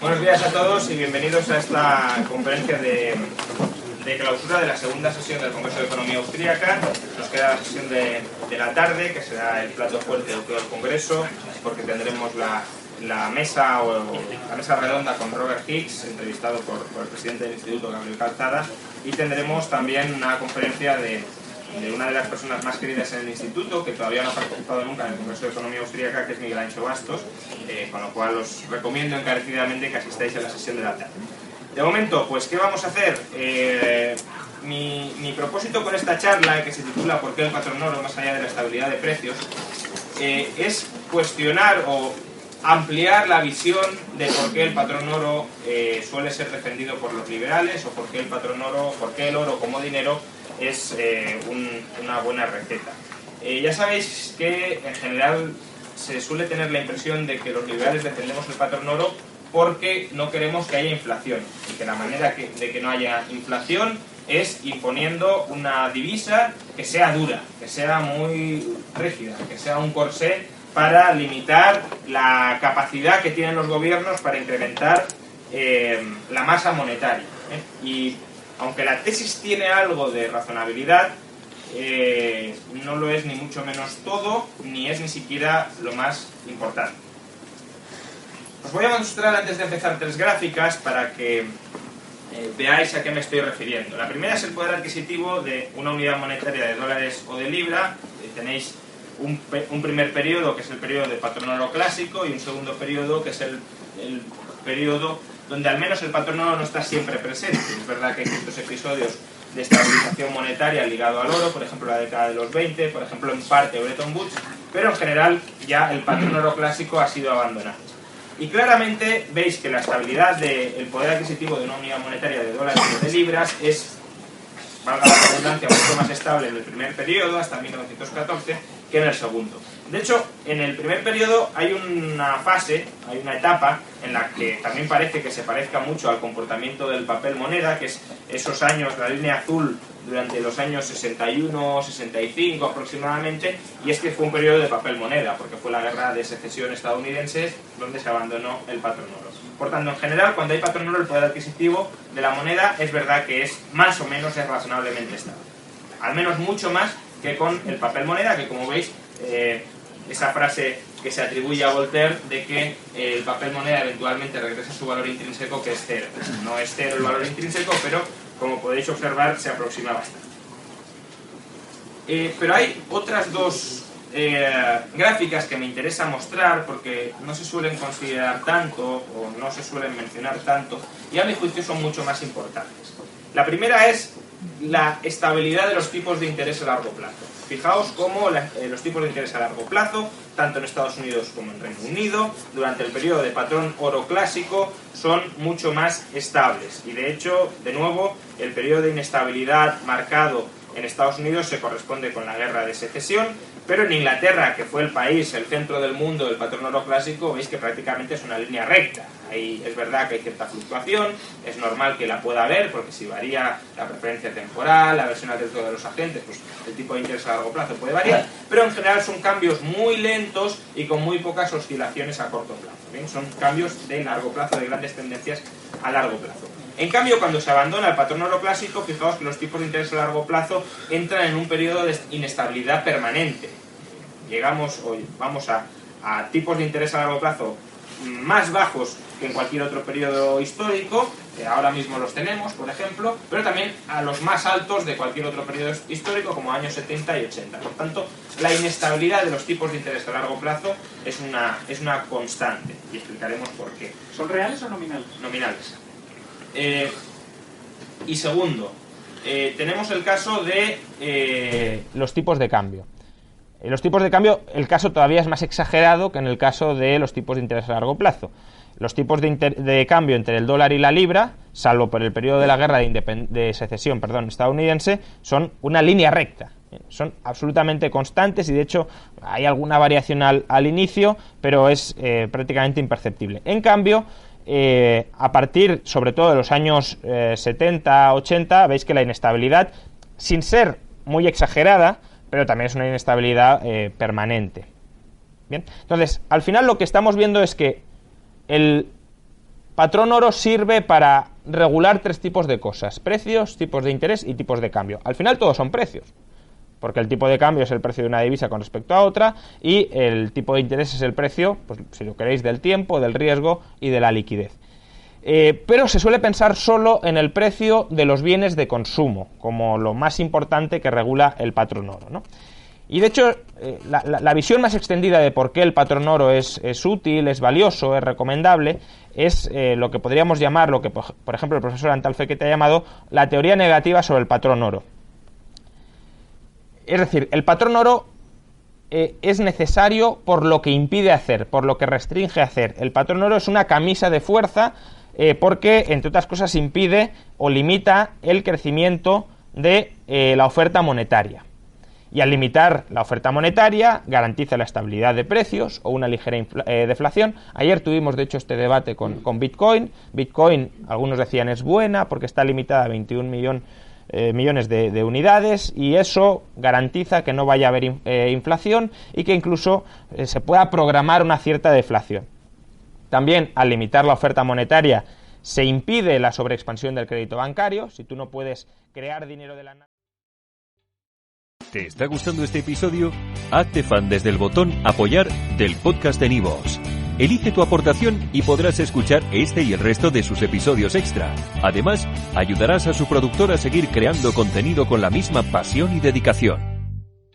Buenos días a todos y bienvenidos a esta conferencia de clausura de la segunda sesión del Congreso de Economía Austríaca. Nos queda la sesión de la tarde, que será el plato fuerte de todo el Congreso, porque tendremos la mesa redonda con Robert Hicks, entrevistado por el presidente del Instituto, Gabriel Calzada, y tendremos también una conferencia de una de las personas más queridas en el Instituto, que todavía no ha participado nunca en el Congreso de Economía Austríaca, que es Miguel Ancho Bastos, con lo cual os recomiendo encarecidamente que asistáis a la sesión de la tarde. De momento, pues, ¿qué vamos a hacer? Mi propósito con esta charla, que se titula ¿Por qué el patrón oro más allá de la estabilidad de precios?, es cuestionar o ampliar la visión de por qué el patrón oro suele ser defendido por los liberales, o por qué el oro como dinero es una buena receta. Ya sabéis que en general se suele tener la impresión de que los liberales defendemos el patrón oro porque no queremos que haya inflación, y que la manera de que no haya inflación es imponiendo una divisa que sea dura, que sea muy rígida, que sea un corsé para limitar la capacidad que tienen los gobiernos para incrementar la masa monetaria. Y aunque la tesis tiene algo de razonabilidad, no lo es ni mucho menos todo, ni es ni siquiera lo más importante. Os voy a mostrar antes de empezar tres gráficas para que veáis a qué me estoy refiriendo. La primera es el poder adquisitivo de una unidad monetaria de dólares o de libra. Tenéis un primer periodo, que es el periodo de patrón oro clásico, y un segundo periodo, que es el periodo donde al menos el patrón oro no está siempre presente. Es verdad que hay ciertos episodios de estabilización monetaria ligado al oro, por ejemplo la década de los 20, por ejemplo en parte Bretton Woods, pero en general ya el patrón oro clásico ha sido abandonado. Y claramente veis que la estabilidad del poder adquisitivo de una unidad monetaria de dólares o de libras es, valga la redundancia, mucho más estable en el primer periodo, hasta 1914, que en el segundo. De hecho, en el primer periodo hay una fase, hay una etapa en la que también parece que se parezca mucho al comportamiento del papel moneda, que es esos años, la línea azul, durante los años 61, 65 aproximadamente, y es que fue un periodo de papel moneda, porque fue la guerra de secesión estadounidense donde se abandonó el patrón oro. Por tanto, en general, cuando hay patrón oro, el poder adquisitivo de la moneda es verdad que es más o menos, es razonablemente estable. Al menos mucho más que con el papel moneda, que como veis, esa frase que se atribuye a Voltaire de que el papel moneda eventualmente regresa a su valor intrínseco, que es cero. No es cero el valor intrínseco, pero como podéis observar se aproxima bastante. Pero hay otras dos gráficas que me interesa mostrar porque no se suelen considerar tanto o no se suelen mencionar tanto, y a mi juicio son mucho más importantes. La primera es la estabilidad de los tipos de interés a largo plazo. Fijaos cómo los tipos de interés a largo plazo, tanto en Estados Unidos como en Reino Unido, durante el periodo de patrón oro clásico, son mucho más estables. Y de hecho, de nuevo, el periodo de inestabilidad marcado en Estados Unidos se corresponde con la guerra de secesión, pero en Inglaterra, que fue el país, el centro del mundo del patrón oro clásico, veis que prácticamente es una línea recta. Ahí es verdad que hay cierta fluctuación, es normal que la pueda haber, porque si varía la preferencia temporal, la versión al riesgo de los agentes, pues el tipo de interés a largo plazo puede variar, pero en general son cambios muy lentos y con muy pocas oscilaciones a corto plazo. ¿Bien? Son cambios de largo plazo, de grandes tendencias a largo plazo. En cambio, cuando se abandona el patrón oro clásico, fijaos que los tipos de interés a largo plazo entran en un periodo de inestabilidad permanente. Vamos a tipos de interés a largo plazo más bajos que en cualquier otro periodo histórico, que ahora mismo los tenemos, por ejemplo, pero también a los más altos de cualquier otro periodo histórico, como años 70 y 80. Por tanto, la inestabilidad de los tipos de interés a largo plazo es una constante, y explicaremos por qué. ¿Son reales o nominales? Nominales. Y segundo, tenemos el caso de los tipos de cambio. Los tipos de cambio, el caso todavía es más exagerado que en el caso de los tipos de interés a largo plazo. Los tipos de cambio entre el dólar y la libra, salvo por el periodo de la guerra de secesión estadounidense, son una línea recta. Son absolutamente constantes y de hecho hay alguna variación al inicio, pero es prácticamente imperceptible. En cambio, a partir sobre todo de los años 70, 80, veis que la inestabilidad, sin ser muy exagerada, pero también es una inestabilidad permanente. Bien, entonces, al final lo que estamos viendo es que patrón oro sirve para regular 3 tipos de cosas: precios, tipos de interés y tipos de cambio. Al final todos son precios, porque el tipo de cambio es el precio de una divisa con respecto a otra, y el tipo de interés es el precio, pues, si lo queréis, del tiempo, del riesgo y de la liquidez. Pero se suele pensar solo en el precio de los bienes de consumo, como lo más importante que regula el patrón oro, ¿no? Y de hecho, la visión más extendida de por qué el patrón oro es útil, es valioso, es recomendable, es lo que podríamos llamar, lo que por ejemplo el profesor Antal-Fekete ha llamado la teoría negativa sobre el patrón oro. Es decir, el patrón oro es necesario por lo que impide hacer, por lo que restringe hacer. El patrón oro es una camisa de fuerza porque, entre otras cosas, impide o limita el crecimiento de la oferta monetaria. Y al limitar la oferta monetaria, garantiza la estabilidad de precios o una ligera deflación. Ayer tuvimos, de hecho, este debate con Bitcoin. Bitcoin, algunos decían, es buena porque está limitada a 21 millones de unidades, y eso garantiza que no vaya a haber inflación y que incluso se pueda programar una cierta deflación. También, al limitar la oferta monetaria, se impide la sobreexpansión del crédito bancario. Si tú no puedes crear dinero de la nada. ¿Te está gustando este episodio? Hazte fan desde el botón Apoyar del podcast de Nivos. Elige tu aportación y podrás escuchar este y el resto de sus episodios extra. Además, ayudarás a su productor a seguir creando contenido con la misma pasión y dedicación.